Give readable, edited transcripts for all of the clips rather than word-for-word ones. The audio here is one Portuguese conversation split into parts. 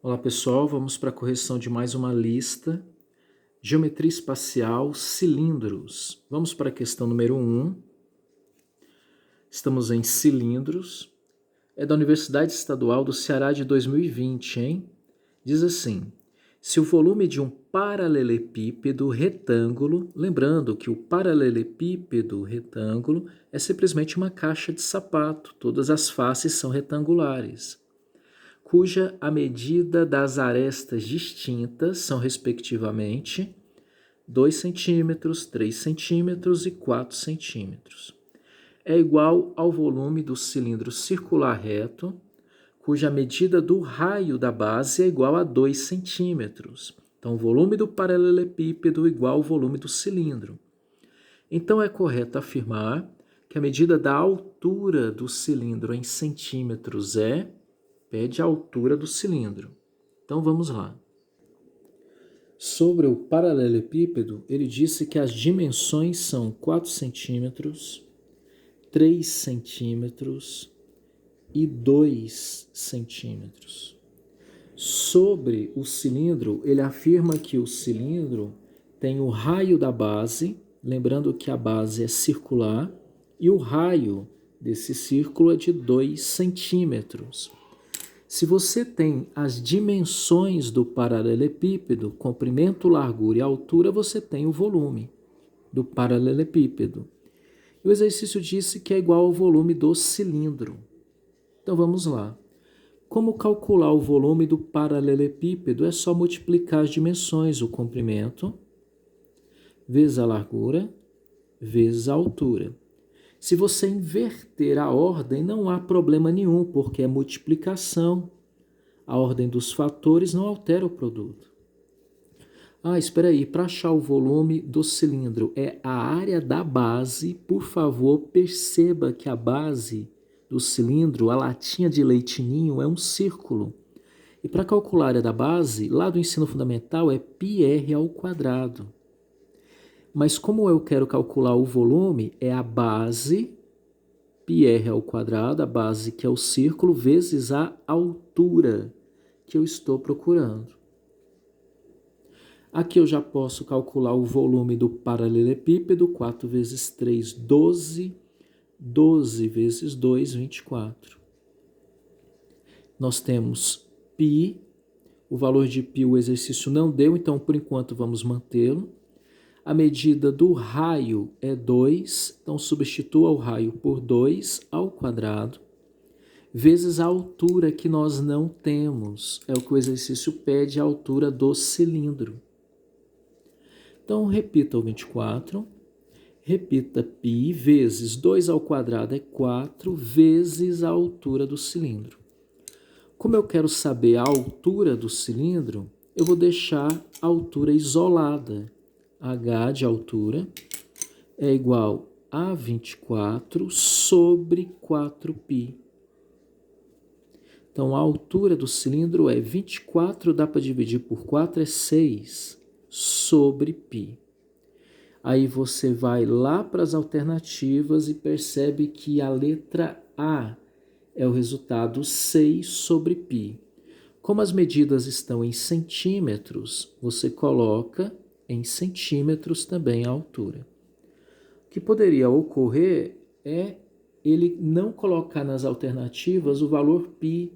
Olá pessoal, vamos para a correção de mais uma lista. Geometria espacial, cilindros. Vamos para a questão número 1. Estamos em cilindros. É da Universidade Estadual do Ceará de 2020, hein? Diz assim: se o volume de um paralelepípedo retângulo, lembrando que o paralelepípedo retângulo é simplesmente uma caixa de sapato, todas as faces são retangulares, cuja a medida das arestas distintas são, respectivamente, 2 centímetros, 3 centímetros e 4 centímetros. É igual ao volume do cilindro circular reto, cuja medida do raio da base é igual a 2 centímetros. Então, o volume do paralelepípedo é igual ao volume do cilindro. Então, é correto afirmar que a medida da altura do cilindro em centímetros pede a altura do cilindro. Então vamos lá. Sobre o paralelepípedo, ele disse que as dimensões são 4 centímetros, 3 centímetros e 2 centímetros. Sobre o cilindro, ele afirma que o cilindro tem o raio da base, lembrando que a base é circular, e o raio desse círculo é de 2 centímetros. Se você tem as dimensões do paralelepípedo, comprimento, largura e altura, você tem o volume do paralelepípedo. E o exercício disse que é igual ao volume do cilindro. Então vamos lá. Como calcular o volume do paralelepípedo? É só multiplicar as dimensões, o comprimento, vezes a largura, vezes a altura. Se você inverter a ordem, não há problema nenhum, porque é multiplicação. A ordem dos fatores não altera o produto. Espera aí, para achar o volume do cilindro é a área da base. Por favor, perceba que a base do cilindro, a latinha de leite ninho, é um círculo. E para calcular a área da base, lá do ensino fundamental é πr ao quadrado. Mas como eu quero calcular o volume, é a base, πr ao quadrado, a base que é o círculo, vezes a altura que eu estou procurando. Aqui eu já posso calcular o volume do paralelepípedo, 4 vezes 3, 12, 12 vezes 2, 24. Nós temos π, o valor de π o exercício não deu, então por enquanto vamos mantê-lo. A medida do raio é 2, então substitua o raio por 2 ao quadrado, vezes a altura que nós não temos. É o que o exercício pede, a altura do cilindro. Então, repita o 24, repita π, vezes 2 ao quadrado é 4, vezes a altura do cilindro. Como eu quero saber a altura do cilindro, eu vou deixar a altura isolada. H de altura é igual a 24 sobre 4π. Então, a altura do cilindro é 24, dá para dividir por 4, é 6 sobre π. Aí você vai lá para as alternativas e percebe que a letra A é o resultado 6 sobre π. Como as medidas estão em centímetros, você coloca em centímetros também a altura. O que poderia ocorrer é ele não colocar nas alternativas o valor π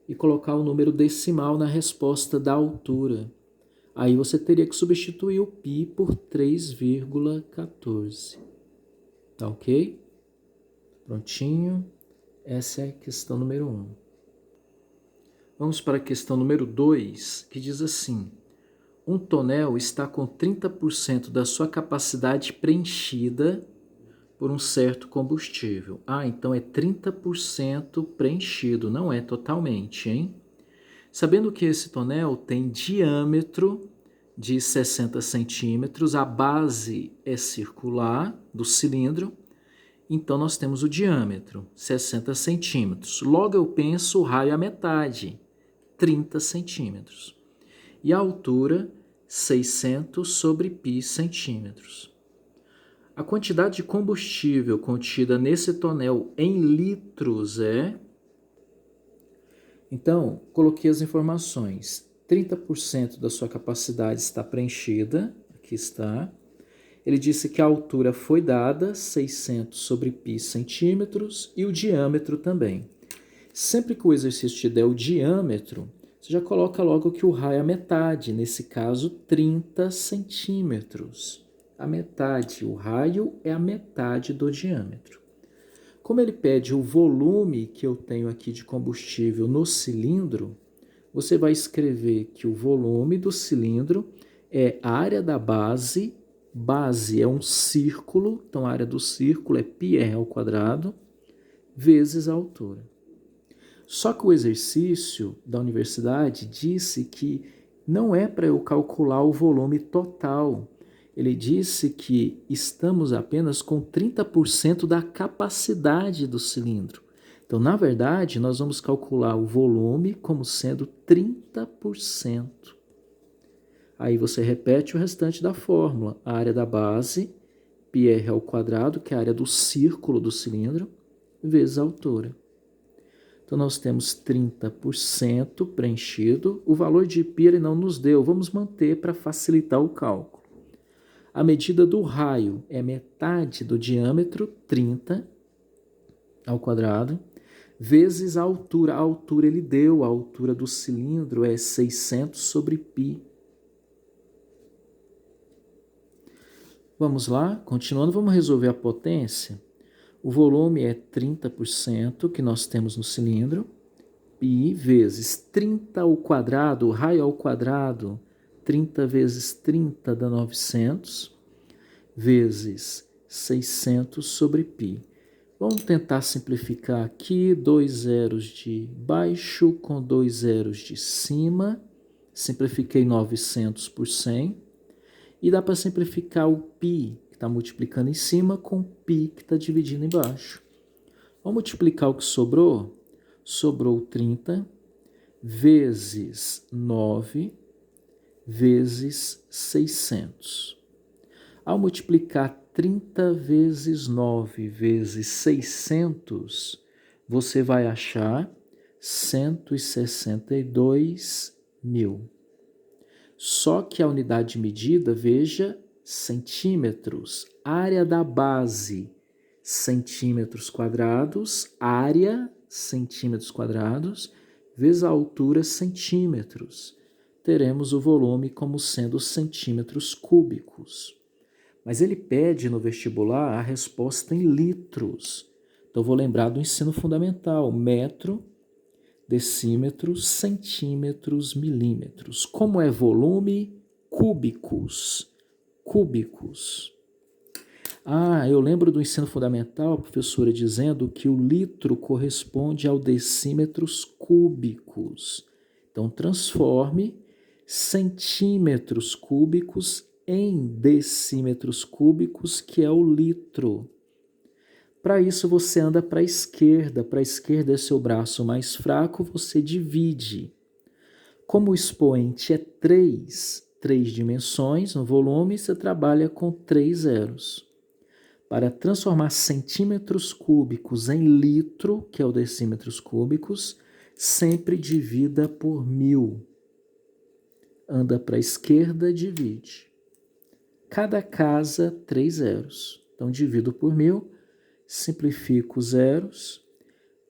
e colocar o número decimal na resposta da altura. Aí você teria que substituir o π por 3,14. Tá ok? Prontinho. Essa é a questão número 1. Vamos para a questão número 2, que diz assim: um tonel está com 30% da sua capacidade preenchida por um certo combustível. Então é 30% preenchido, não é totalmente, hein? Sabendo que esse tonel tem diâmetro de 60 centímetros, a base é circular do cilindro, então nós temos o diâmetro, 60 centímetros. Logo eu penso o raio à metade, 30 centímetros. E a altura, 600 sobre π centímetros. A quantidade de combustível contida nesse tonel em litros é... Então, coloquei as informações. 30% da sua capacidade está preenchida, aqui está. Ele disse que a altura foi dada, 600 sobre π centímetros, e o diâmetro também. Sempre que o exercício te der o diâmetro, você já coloca logo que o raio é a metade, nesse caso 30 centímetros. A metade, o raio é a metade do diâmetro. Como ele pede o volume que eu tenho aqui de combustível no cilindro, você vai escrever que o volume do cilindro é a área da base, base é um círculo, então a área do círculo é πr², vezes a altura. Só que o exercício da universidade disse que não é para eu calcular o volume total. Ele disse que estamos apenas com 30% da capacidade do cilindro. Então, na verdade, nós vamos calcular o volume como sendo 30%. Aí você repete o restante da fórmula. A área da base, πr², que é a área do círculo do cilindro, vezes a altura. Então, nós temos 30% preenchido. O valor de π ele não nos deu. Vamos manter para facilitar o cálculo. A medida do raio é metade do diâmetro, 30 ao quadrado, vezes a altura. A altura ele deu, a altura do cilindro é 600 sobre π. Vamos lá, continuando, vamos resolver a potência. O volume é 30% que nós temos no cilindro, π vezes 30 ao quadrado, o raio ao quadrado, 30 vezes 30 dá 900, vezes 600 sobre π. Vamos tentar simplificar aqui, 2 zeros de baixo com 2 zeros de cima. Simplifiquei 900 por 100. E dá para simplificar o π, que está multiplicando em cima, com o π, que está dividindo embaixo. Vamos multiplicar o que sobrou? Sobrou 30 vezes 9 vezes 600. Ao multiplicar 30 vezes 9 vezes 600, você vai achar 162 mil. Só que a unidade de medida, veja, centímetros. Área da base, centímetros quadrados. Área, centímetros quadrados, vezes a altura, centímetros. Teremos o volume como sendo centímetros cúbicos. Mas ele pede no vestibular a resposta em litros. Então, vou lembrar do ensino fundamental. Metro, decímetros, centímetros, milímetros. Como é volume? Cúbicos. Cúbicos. Eu lembro do ensino fundamental, a professora dizendo que o litro corresponde ao decímetros cúbicos. Então, transforme centímetros cúbicos em decímetros cúbicos, que é o litro. Para isso, você anda para a esquerda é seu braço mais fraco, você divide. Como o expoente é 3 dimensões no volume, você trabalha com 3 zeros. Para transformar centímetros cúbicos em litro, que é o decímetros cúbicos, sempre divida por 1000. Anda para a esquerda, divide. Cada casa, 3 zeros. Então, divido por 1000. Simplifico zeros,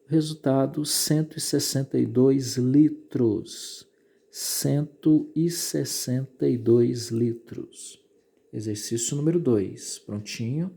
resultado 162 litros. 162 litros. Exercício número 2. Prontinho?